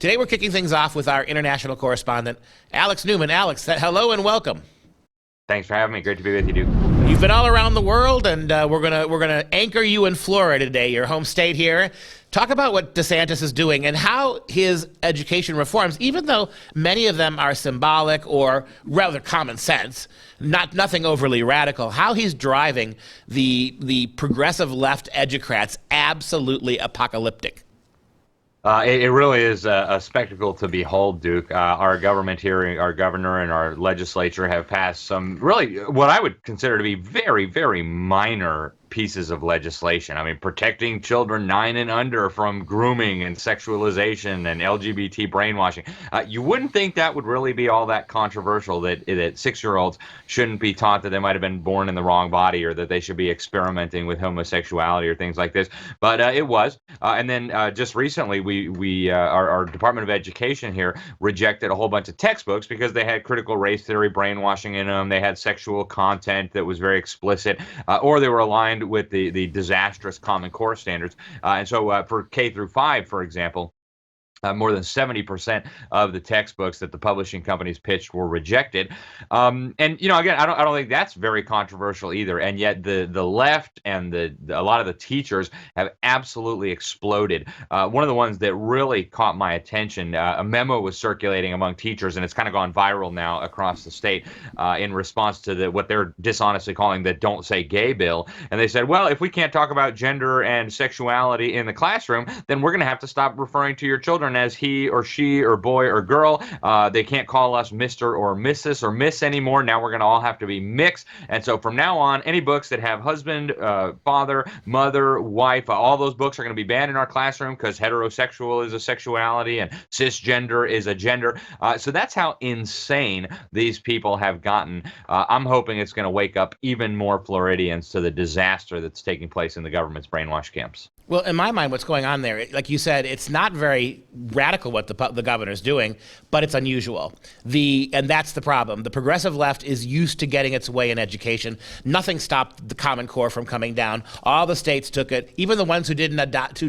Today we're kicking things off with our international correspondent, Alex Newman. Alex, hello and welcome. Thanks for having me. Great to be with you, Duke. You've been all around the world, and we're gonna anchor you in Florida today, your home state here. Talk about what DeSantis is doing and how his education reforms, even though many of them are symbolic or rather common sense, nothing overly radical, how he's driving the progressive left educrats absolutely apocalyptic. It really is a spectacle to behold, Duke. Our government here, our governor and our legislature have passed some really what I would consider to be very, very minor pieces of legislation. I mean, protecting children 9 and under from grooming and sexualization and LGBT brainwashing. You wouldn't think that would really be all that controversial, that 6-year-olds shouldn't be taught that they might have been born in the wrong body or that they should be experimenting with homosexuality or things like this. But it was. And then just recently, our Department of Education here rejected a whole bunch of textbooks because they had critical race theory brainwashing in them. They had sexual content that was very explicit, or they were aligned with the disastrous Common Core standards. And so for K through 5, for example, more than 70% of the textbooks that the publishing companies pitched were rejected. And, you know, again, I don't think that's very controversial either. And yet the left and a lot of the teachers have absolutely exploded. One of the ones that really caught my attention, a memo was circulating among teachers, and it's kind of gone viral now across the state in response to what they're dishonestly calling the Don't Say Gay bill. And they said, well, if we can't talk about gender and sexuality in the classroom, then we're going to have to stop referring to your children as he or she or boy or girl. They can't call us Mr. or Mrs. or Miss anymore. Now we're going to all have to be mixed. And so from now on, any books that have husband, father, mother, wife, all those books are going to be banned in our classroom because heterosexual is a sexuality and cisgender is a gender. So that's how insane these people have gotten. I'm hoping it's going to wake up even more Floridians to the disaster that's taking place in the government's brainwash camps. Well, in my mind, what's going on there, like you said, it's not very radical what the governor's doing, but it's unusual. And that's the problem. The progressive left is used to getting its way in education. Nothing stopped the Common Core from coming down. All the states took it. Even the ones who didn't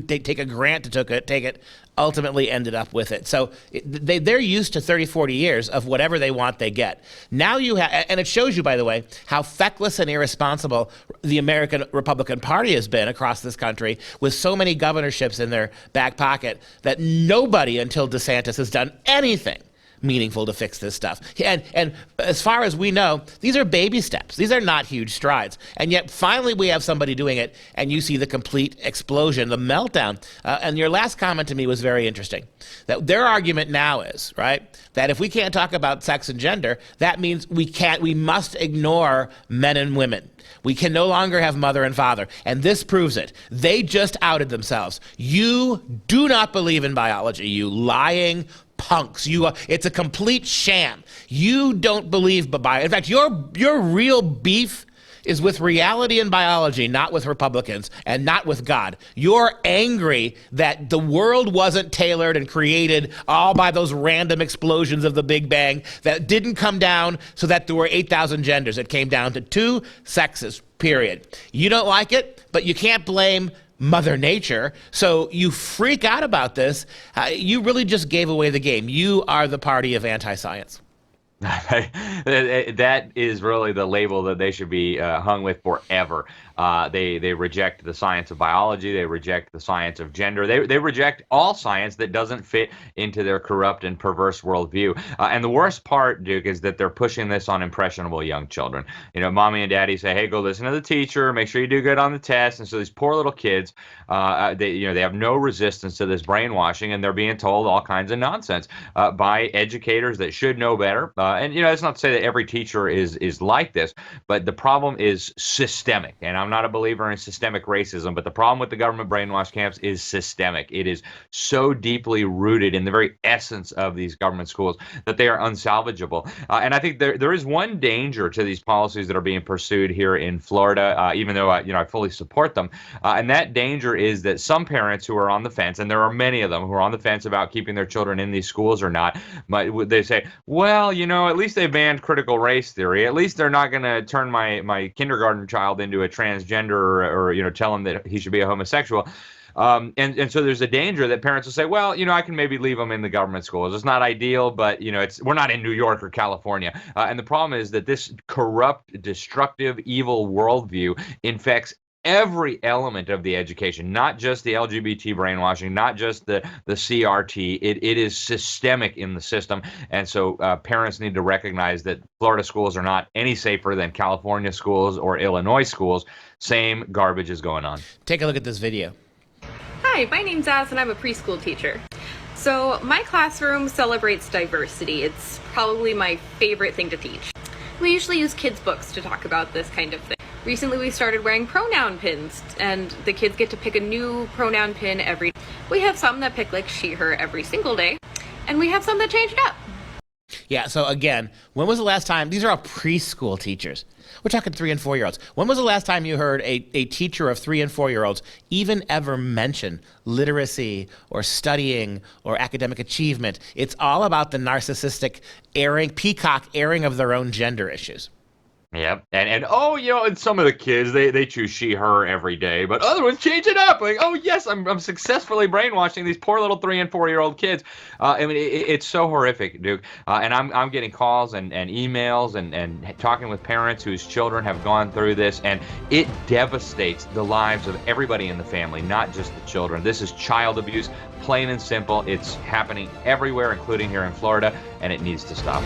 take a grant to take it ultimately ended up with it. So they're used to 30, 40 years of whatever they want, they get. Now you have, and it shows you, by the way, how feckless and irresponsible the American Republican Party has been across this country with so many governorships in their back pocket that nobody until DeSantis has done anything meaningful to fix this stuff. And as far as we know, these are baby steps. These are not huge strides. And yet finally we have somebody doing it, and you see the complete explosion, the meltdown. And your last comment to me was very interesting. That their argument now is, right, that if we can't talk about sex and gender, that means we must ignore men and women. We can no longer have mother and father. And this proves it. They just outed themselves. You do not believe in biology, you lying punks. It's a complete sham. You don't believe in fact, your real beef is with reality and biology, not with Republicans and not with God. You're angry that the world wasn't tailored and created all by those random explosions of the Big Bang, that didn't come down so that there were 8,000 genders. It came down to 2 sexes, period. You don't like it, but you can't blame Mother Nature. So you freak out about this. You really just gave away the game. You are the party of anti-science. That is really the label that they should be hung with forever. They reject the science of biology. They reject the science of gender. They reject all science that doesn't fit into their corrupt and perverse worldview. And the worst part, Duke, is that they're pushing this on impressionable young children. You know, mommy and daddy say, hey, go listen to the teacher, make sure you do good on the test. And so these poor little kids, they have no resistance to this brainwashing, and they're being told all kinds of nonsense by educators that should know better. And, you know, that's not to say that every teacher is like this, but the problem is systemic. And I'm not a believer in systemic racism, but the problem with the government brainwash camps is systemic. It is so deeply rooted in the very essence of these government schools that they are unsalvageable. And I think there is one danger to these policies that are being pursued here in Florida, even though I fully support them. And that danger is that some parents who are on the fence, and there are many of them who are on the fence about keeping their children in these schools or not, but they say, well, you know, at least they banned critical race theory. At least they're not going to turn my kindergarten child into a transgender or tell him that he should be a homosexual. And so there's a danger that parents will say, well, I can maybe leave them in the government schools. It's not ideal, but we're not in New York or California. And the problem is that this corrupt, destructive, evil worldview infects every element of the education, not just the LGBT brainwashing, not just the CRT. It is systemic in the system. And so parents need to recognize that Florida schools are not any safer than California schools or Illinois schools. Same garbage is going on. Take a look at this video. Hi, my name's Az and I'm a preschool teacher. So my classroom celebrates diversity. It's probably my favorite thing to teach. We usually use kids' books to talk about this kind of thing. Recently we started wearing pronoun pins, and the kids get to pick a new pronoun pin every day. We have some that pick like she, her every single day, and we have some that change it up. Yeah, so again, when was the last time, these are all preschool teachers. We're talking 3 and 4 year olds. When was the last time you heard a teacher of 3 and 4 year olds even ever mention literacy or studying or academic achievement? It's all about the narcissistic peacock airing of their own gender issues. Yep. And some of the kids, they choose she, her every day, but other ones change it up. Like, oh yes, I'm successfully brainwashing these poor little 3 and 4 year old kids. It's so horrific, Duke. And I'm getting calls and emails and talking with parents whose children have gone through this, and it devastates the lives of everybody in the family, not just the children. This is child abuse, plain and simple. It's happening everywhere, including here in Florida, and it needs to stop.